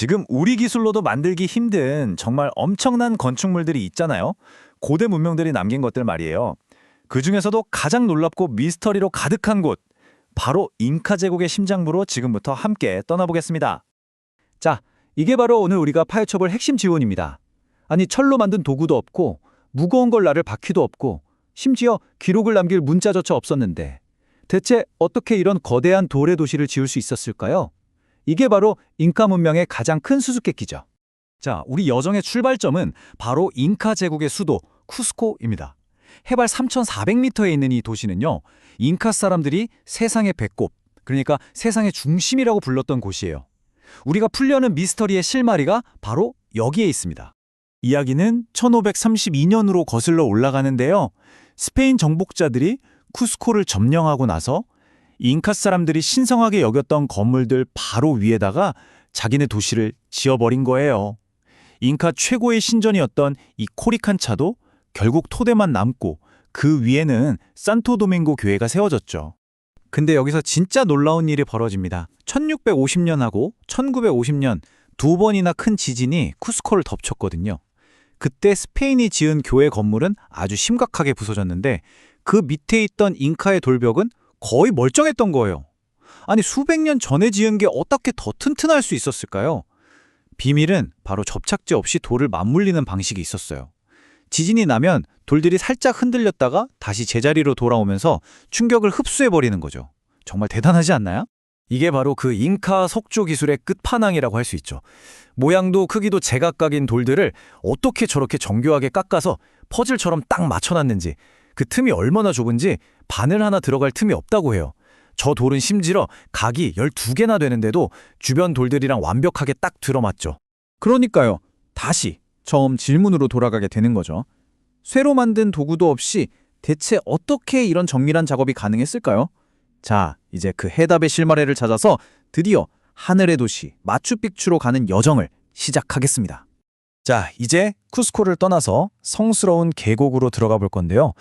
지금 우리 기술로도 만들기 힘든 정말 엄청난 건축물들이 있잖아요. 고대 문명들이 남긴 것들 말이에요. 그중에서도 가장 놀랍고 미스터리로 가득한 곳, 바로 잉카 제국의 심장부로 지금부터 함께 떠나보겠습니다. 자, 이게 바로 오늘 우리가 파헤쳐볼 핵심 지원입니다. 아니, 철로 만든 도구도 없고 무거운 걸 나를 바퀴도 없고 심지어 기록을 남길 문자조차 없었는데 대체 어떻게 이런 거대한 돌의 도시를 지을 수 있었을까요? 이게 바로 잉카 문명의 가장 큰 수수께끼죠. 자, 우리 여정의 출발점은 바로 잉카 제국의 수도 쿠스코입니다. 해발 3,400m에 있는 이 도시는요, 잉카 사람들이 세상의 배꼽, 그러니까 세상의 중심이라고 불렀던 곳이에요. 우리가 풀려는 미스터리의 실마리가 바로 여기에 있습니다. 이야기는 1532년으로 거슬러 올라가는데요. 스페인 정복자들이 쿠스코를 점령하고 나서 잉카 사람들이 신성하게 여겼던 건물들 바로 위에다가 자기네 도시를 지어버린 거예요. 잉카 최고의 신전이었던 이 코리칸차도 결국 토대만 남고 그 위에는 산토도밍고 교회가 세워졌죠. 근데 여기서 진짜 놀라운 일이 벌어집니다. 1650년하고 1950년 두 번이나 큰 지진이 쿠스코를 덮쳤거든요. 그때 스페인이 지은 교회 건물은 아주 심각하게 부서졌는데 그 밑에 있던 잉카의 돌벽은 거의 멀쩡했던 거예요. 아니, 수백 년 전에 지은 게 어떻게 더 튼튼할 수 있었을까요? 비밀은 바로 접착제 없이 돌을 맞물리는 방식이 있었어요. 지진이 나면 돌들이 살짝 흔들렸다가 다시 제자리로 돌아오면서 충격을 흡수해버리는 거죠. 정말 대단하지 않나요? 이게 바로 그 잉카 석조 기술의 끝판왕이라고 할 수 있죠. 모양도 크기도 제각각인 돌들을 어떻게 저렇게 정교하게 깎아서 퍼즐처럼 딱 맞춰놨는지, 그 틈이 얼마나 좁은지 바늘 하나 들어갈 틈이 없다고 해요. 저 돌은 심지어 각이 12개나 되는데도 주변 돌들이랑 완벽하게 딱 들어맞죠. 그러니까요. 다시 처음 질문으로 돌아가게 되는 거죠. 쇠로 만든 도구도 없이 대체 어떻게 이런 정밀한 작업이 가능했을까요? 자, 이제 그 해답의 실마리를 찾아서 드디어 하늘의 도시 마추픽추로 가는 여정을 시작하겠습니다. 자, 이제 쿠스코를 떠나서 성스러운 계곡으로 들어가 볼 건데요.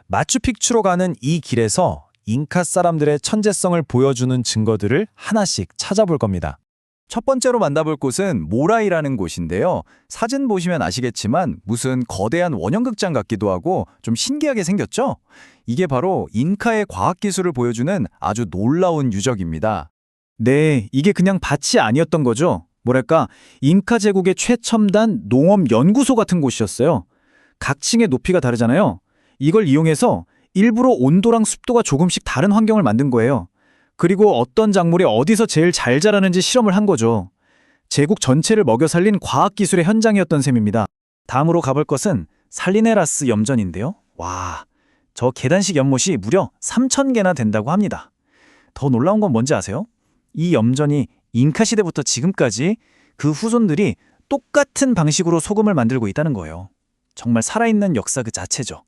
마추픽추로 가는 이 길에서 잉카 사람들의 천재성을 보여주는 증거들을 하나씩 찾아볼 겁니다. 첫 번째로 만나볼 곳은 모라이라는 곳인데요. 사진 보시면 아시겠지만 무슨 거대한 원형극장 같기도 하고 좀 신기하게 생겼죠? 이게 바로 잉카의 과학기술을 보여주는 아주 놀라운 유적입니다. 네, 이게 그냥 밭이 아니었던 거죠. 뭐랄까, 잉카 제국의 최첨단 농업 연구소 같은 곳이었어요. 각 층의 높이가 다르잖아요. 이걸 이용해서 일부러 온도랑 습도가 조금씩 다른 환경을 만든 거예요. 그리고 어떤 작물이 어디서 제일 잘 자라는지 실험을 한 거죠. 제국 전체를 먹여 살린 과학기술의 현장이었던 셈입니다. 다음으로 가볼 것은 살리네라스 염전인데요. 와, 저 계단식 연못이 무려 3,000개나 된다고 합니다. 더 놀라운 건 뭔지 아세요? 이 염전이 잉카 시대부터 지금까지 그 후손들이 똑같은 방식으로 소금을 만들고 있다는 거예요. 정말 살아있는 역사 그 자체죠.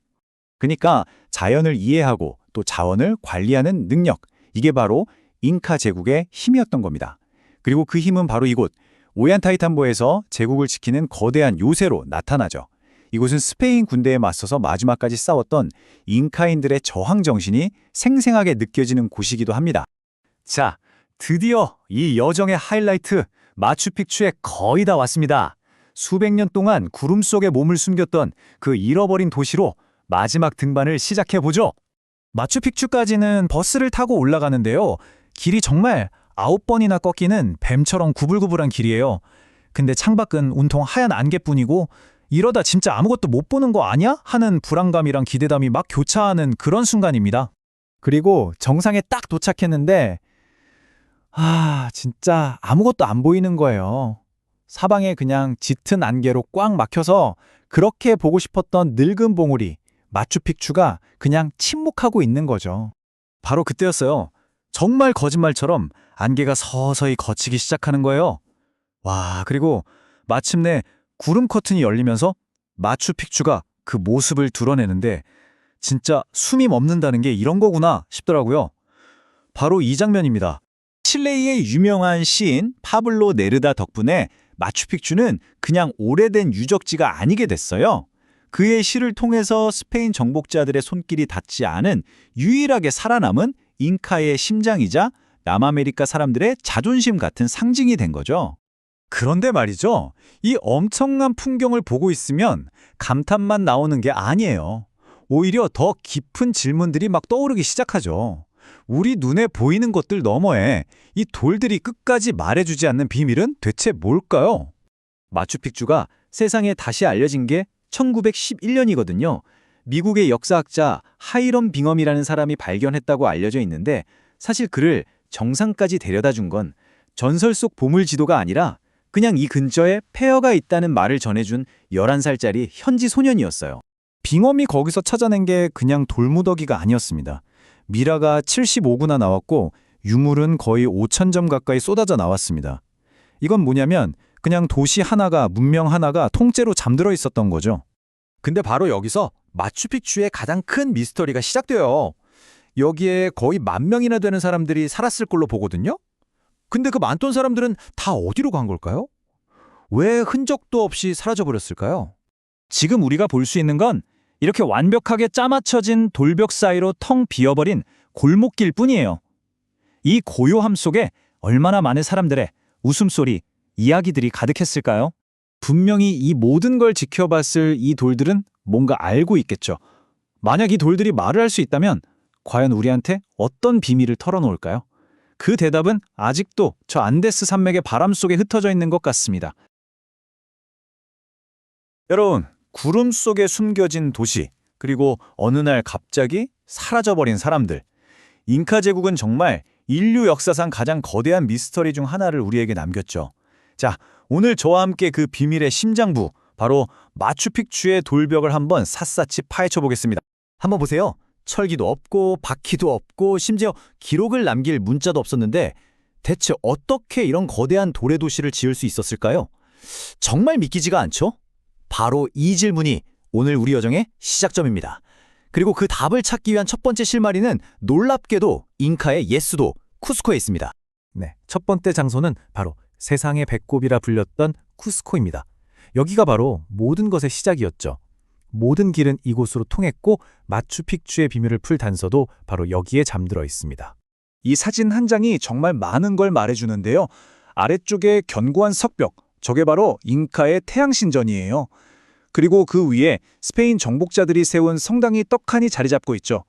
그러니까 자연을 이해하고 또 자원을 관리하는 능력, 이게 바로 잉카 제국의 힘이었던 겁니다. 그리고 그 힘은 바로 이곳 오얀타이탄보에서 제국을 지키는 거대한 요새로 나타나죠. 이곳은 스페인 군대에 맞서서 마지막까지 싸웠던 잉카인들의 저항 정신이 생생하게 느껴지는 곳이기도 합니다. 자, 드디어 이 여정의 하이라이트 마추픽추에 거의 다 왔습니다. 수백 년 동안 구름 속에 몸을 숨겼던 그 잃어버린 도시로 마지막 등반을 시작해보죠. 마추픽추까지는 버스를 타고 올라가는데요. 길이 정말 9번이나 꺾이는 뱀처럼 구불구불한 길이에요. 근데 창밖은 온통 하얀 안개뿐이고 이러다 진짜 아무것도 못 보는 거 아니야? 하는 불안감이랑 기대감이 막 교차하는 그런 순간입니다. 그리고 정상에 딱 도착했는데 진짜 아무것도 안 보이는 거예요. 사방에 그냥 짙은 안개로 꽉 막혀서 그렇게 보고 싶었던 늙은 봉우리 마추픽추가 그냥 침묵하고 있는 거죠. 바로 그때였어요. 정말 거짓말처럼 안개가 서서히 걷히기 시작하는 거예요. 와, 그리고 마침내 구름 커튼이 열리면서 마추픽추가 그 모습을 드러내는데 진짜 숨이 멎는다는 게 이런 거구나 싶더라고요. 바로 이 장면입니다. 칠레의 유명한 시인 파블로 네르다 덕분에 마추픽추는 그냥 오래된 유적지가 아니게 됐어요. 그의 시를 통해서 스페인 정복자들의 손길이 닿지 않은 유일하게 살아남은 잉카의 심장이자 남아메리카 사람들의 자존심 같은 상징이 된 거죠. 그런데 말이죠. 이 엄청난 풍경을 보고 있으면 감탄만 나오는 게 아니에요. 오히려 더 깊은 질문들이 막 떠오르기 시작하죠. 우리 눈에 보이는 것들 너머에 이 돌들이 끝까지 말해주지 않는 비밀은 대체 뭘까요? 마추픽추가 세상에 다시 알려진 게 1911년이거든요. 미국의 역사학자 하이럼 빙엄이라는 사람이 발견했다고 알려져 있는데 사실 그를 정상까지 데려다 준 건 전설 속 보물 지도가 아니라 그냥 이 근처에 폐허가 있다는 말을 전해준 11살짜리 현지 소년이었어요. 빙엄이 거기서 찾아낸 게 그냥 돌무더기가 아니었습니다. 미라가 75구나 나왔고 유물은 거의 5,000점 가까이 쏟아져 나왔습니다. 이건 뭐냐면 그냥 도시 하나가, 문명 하나가 통째로 잠들어 있었던 거죠. 근데 바로 여기서 마추픽추의 가장 큰 미스터리가 시작돼요. 여기에 거의 10,000명이나 되는 사람들이 살았을 걸로 보거든요. 근데 그 많던 사람들은 다 어디로 간 걸까요? 왜 흔적도 없이 사라져버렸을까요? 지금 우리가 볼 수 있는 건 이렇게 완벽하게 짜맞춰진 돌벽 사이로 텅 비어버린 골목길 뿐이에요. 이 고요함 속에 얼마나 많은 사람들의 웃음소리, 이야기들이 가득했을까요? 분명히 이 모든 걸 지켜봤을 이 돌들은 뭔가 알고 있겠죠. 만약 이 돌들이 말을 할 수 있다면 과연 우리한테 어떤 비밀을 털어놓을까요? 그 대답은 아직도 저 안데스 산맥의 바람 속에 흩어져 있는 것 같습니다. 여러분, 구름 속에 숨겨진 도시, 그리고 어느 날 갑자기 사라져버린 사람들. 잉카 제국은 정말 인류 역사상 가장 거대한 미스터리 중 하나를 우리에게 남겼죠. 자, 오늘 저와 함께 그 비밀의 심장부, 바로 마추픽추의 돌벽을 한번 샅샅이 파헤쳐 보겠습니다. 한번 보세요. 철기도 없고 바퀴도 없고 심지어 기록을 남길 문자도 없었는데 대체 어떻게 이런 거대한 돌의 도시를 지을 수 있었을까요? 정말 믿기지가 않죠? 바로 이 질문이 오늘 우리 여정의 시작점입니다. 그리고 그 답을 찾기 위한 첫 번째 실마리는 놀랍게도 잉카의 옛수도 쿠스코에 있습니다. 네, 첫 번째 장소는 바로 세상의 배꼽이라 불렸던 쿠스코입니다. 여기가 바로 모든 것의 시작이었죠. 모든 길은 이곳으로 통했고 마추픽추의 비밀을 풀 단서도 바로 여기에 잠들어 있습니다. 이 사진 한 장이 정말 많은 걸 말해주는데요. 아래쪽에 견고한 석벽, 저게 바로 잉카의 태양신전이에요. 그리고 그 위에 스페인 정복자들이 세운 성당이 떡하니 자리 잡고 있죠.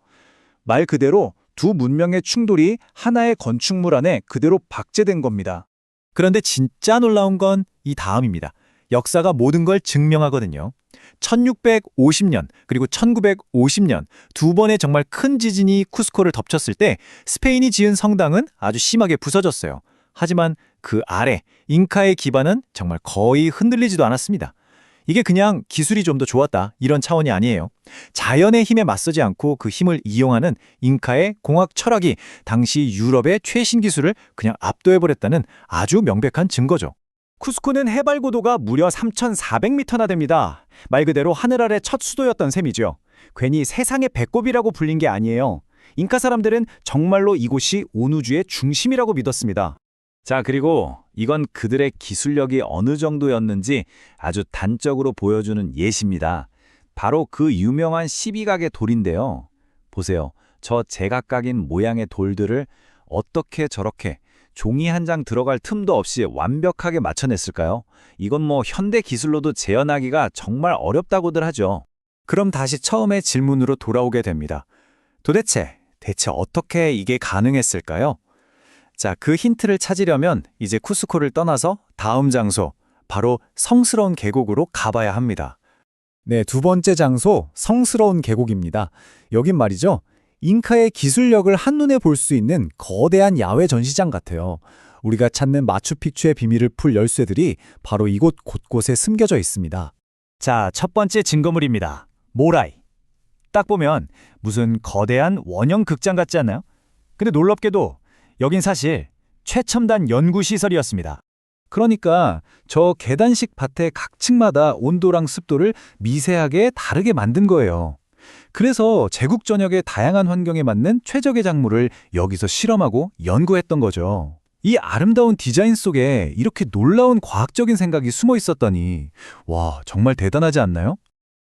말 그대로 두 문명의 충돌이 하나의 건축물 안에 그대로 박제된 겁니다. 그런데 진짜 놀라운 건 이 다음입니다. 역사가 모든 걸 증명하거든요. 1650년 그리고 1950년 두 번의 정말 큰 지진이 쿠스코를 덮쳤을 때 스페인이 지은 성당은 아주 심하게 부서졌어요. 하지만 그 아래 잉카의 기반은 정말 거의 흔들리지도 않았습니다. 이게 그냥 기술이 좀 더 좋았다 이런 차원이 아니에요. 자연의 힘에 맞서지 않고 그 힘을 이용하는 잉카의 공학 철학이 당시 유럽의 최신 기술을 그냥 압도해버렸다는 아주 명백한 증거죠. 쿠스코는 해발 고도가 무려 3,400m나 됩니다. 말 그대로 하늘 아래 첫 수도였던 셈이죠. 괜히 세상의 배꼽이라고 불린 게 아니에요. 잉카 사람들은 정말로 이곳이 온 우주의 중심이라고 믿었습니다. 자, 그리고 이건 그들의 기술력이 어느 정도였는지 아주 단적으로 보여주는 예시입니다. 바로 그 유명한 12각의 돌인데요. 보세요. 저 제각각인 모양의 돌들을 어떻게 저렇게 종이 한 장 들어갈 틈도 없이 완벽하게 맞춰냈을까요? 이건 뭐 현대 기술로도 재현하기가 정말 어렵다고들 하죠. 그럼 다시 처음의 질문으로 돌아오게 됩니다. 대체 어떻게 이게 가능했을까요? 자, 그 힌트를 찾으려면 이제 쿠스코를 떠나서 다음 장소, 바로 성스러운 계곡으로 가봐야 합니다. 네, 두 번째 장소, 성스러운 계곡입니다. 여긴 말이죠. 잉카의 기술력을 한눈에 볼 수 있는 거대한 야외 전시장 같아요. 우리가 찾는 마추픽추의 비밀을 풀 열쇠들이 바로 이곳 곳곳에 숨겨져 있습니다. 자, 첫 번째 증거물입니다. 모라이. 딱 보면 무슨 거대한 원형 극장 같지 않나요? 근데 놀랍게도 여긴 사실 최첨단 연구시설이었습니다. 그러니까 저 계단식 밭의 각 층마다 온도랑 습도를 미세하게 다르게 만든 거예요. 그래서 제국 전역의 다양한 환경에 맞는 최적의 작물을 여기서 실험하고 연구했던 거죠. 이 아름다운 디자인 속에 이렇게 놀라운 과학적인 생각이 숨어 있었다니, 와, 정말 대단하지 않나요?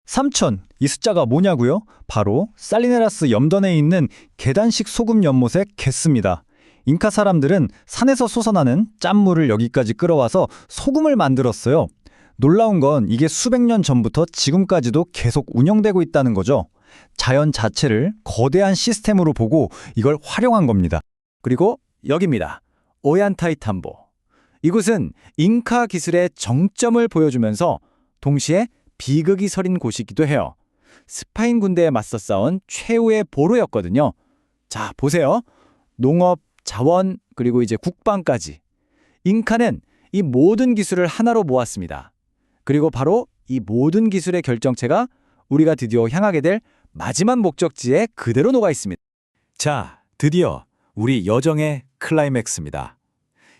3,000, 이 숫자가 뭐냐고요? 바로 살리네라스 염전에 있는 계단식 소금 연못의 개수입니다. 잉카 사람들은 산에서 솟아나는 짠물을 여기까지 끌어와서 소금을 만들었어요. 놀라운 건 이게 수백 년 전부터 지금까지도 계속 운영되고 있다는 거죠. 자연 자체를 거대한 시스템으로 보고 이걸 활용한 겁니다. 그리고 여기입니다. 오얀타이탐보. 이곳은 잉카 기술의 정점을 보여주면서 동시에 비극이 서린 곳이기도 해요. 스파인 군대에 맞서 싸운 최후의 보루였거든요. 자, 보세요. 농업, 자원, 그리고 이제 국방까지. 잉카는 이 모든 기술을 하나로 모았습니다. 그리고 바로 이 모든 기술의 결정체가 우리가 드디어 향하게 될 마지막 목적지에 그대로 녹아 있습니다. 자, 드디어 우리 여정의 클라이맥스입니다.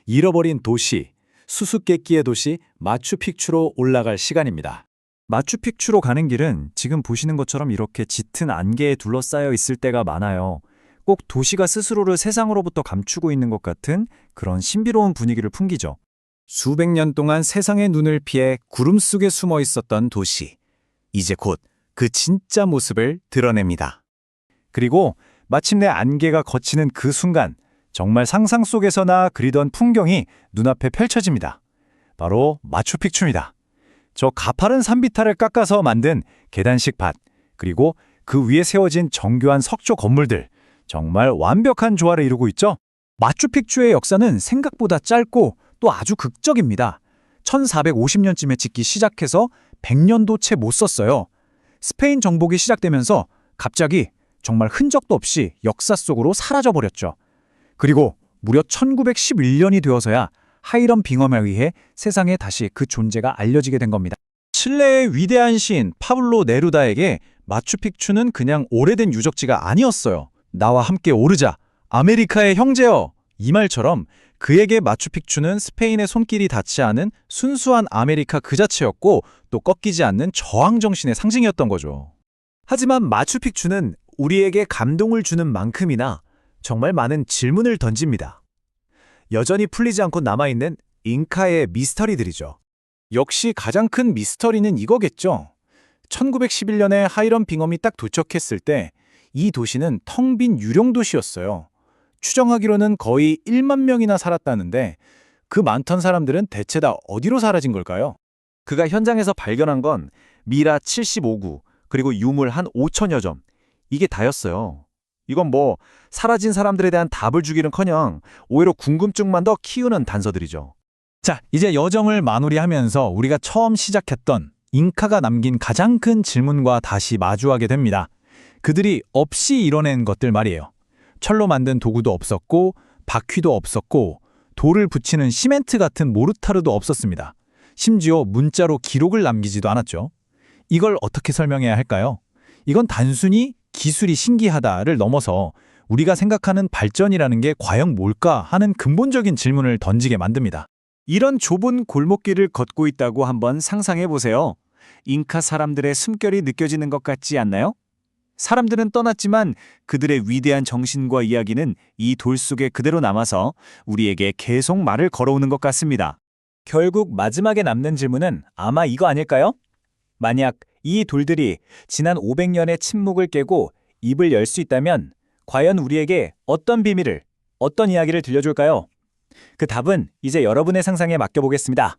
잃어버린 도시, 수수께끼의 도시 마추픽추로 올라갈 시간입니다. 마추픽추로 가는 길은 지금 보시는 것처럼 이렇게 짙은 안개에 둘러싸여 있을 때가 많아요. 꼭 도시가 스스로를 세상으로부터 감추고 있는 것 같은 그런 신비로운 분위기를 풍기죠. 수백 년 동안 세상의 눈을 피해 구름 속에 숨어 있었던 도시. 이제 곧 그 진짜 모습을 드러냅니다. 그리고 마침내 안개가 걷히는 그 순간 정말 상상 속에서나 그리던 풍경이 눈앞에 펼쳐집니다. 바로 마추픽추입니다. 저 가파른 산비탈을 깎아서 만든 계단식 밭, 그리고 그 위에 세워진 정교한 석조 건물들, 정말 완벽한 조화를 이루고 있죠. 마추픽추의 역사는 생각보다 짧고 또 아주 극적입니다. 1450년쯤에 짓기 시작해서 100년도 채 못 썼어요. 스페인 정복이 시작되면서 갑자기 정말 흔적도 없이 역사 속으로 사라져버렸죠. 그리고 무려 1911년이 되어서야 하이럼 빙엄에 의해 세상에 다시 그 존재가 알려지게 된 겁니다. 칠레의 위대한 시인 파블로 네루다에게 마추픽추는 그냥 오래된 유적지가 아니었어요. 나와 함께 오르자, 아메리카의 형제여! 이 말처럼 그에게 마추픽추는 스페인의 손길이 닿지 않은 순수한 아메리카 그 자체였고 또 꺾이지 않는 저항정신의 상징이었던 거죠. 하지만 마추픽추는 우리에게 감동을 주는 만큼이나 정말 많은 질문을 던집니다. 여전히 풀리지 않고 남아있는 잉카의 미스터리들이죠. 역시 가장 큰 미스터리는 이거겠죠. 1911년에 하이럼 빙엄이 딱 도착했을 때 이 도시는 텅 빈 유령 도시였어요. 추정하기로는 거의 1만 명이나 살았다는데 그 많던 사람들은 대체 다 어디로 사라진 걸까요? 그가 현장에서 발견한 건 미라 75구 그리고 유물 한 5천여 점. 이게 다였어요. 이건 뭐 사라진 사람들에 대한 답을 주기는커녕 오히려 궁금증만 더 키우는 단서들이죠. 자, 이제 여정을 마무리하면서 우리가 처음 시작했던 잉카가 남긴 가장 큰 질문과 다시 마주하게 됩니다. 그들이 없이 이뤄낸 것들 말이에요. 철로 만든 도구도 없었고 바퀴도 없었고 돌을 붙이는 시멘트 같은 모르타르도 없었습니다. 심지어 문자로 기록을 남기지도 않았죠. 이걸 어떻게 설명해야 할까요? 이건 단순히 기술이 신기하다를 넘어서 우리가 생각하는 발전이라는 게 과연 뭘까 하는 근본적인 질문을 던지게 만듭니다. 이런 좁은 골목길을 걷고 있다고 한번 상상해 보세요. 잉카 사람들의 숨결이 느껴지는 것 같지 않나요? 사람들은 떠났지만 그들의 위대한 정신과 이야기는 이 돌 속에 그대로 남아서 우리에게 계속 말을 걸어오는 것 같습니다. 결국 마지막에 남는 질문은 아마 이거 아닐까요? 만약 이 돌들이 지난 500년의 침묵을 깨고 입을 열 수 있다면 과연 우리에게 어떤 비밀을, 어떤 이야기를 들려줄까요? 그 답은 이제 여러분의 상상에 맡겨보겠습니다.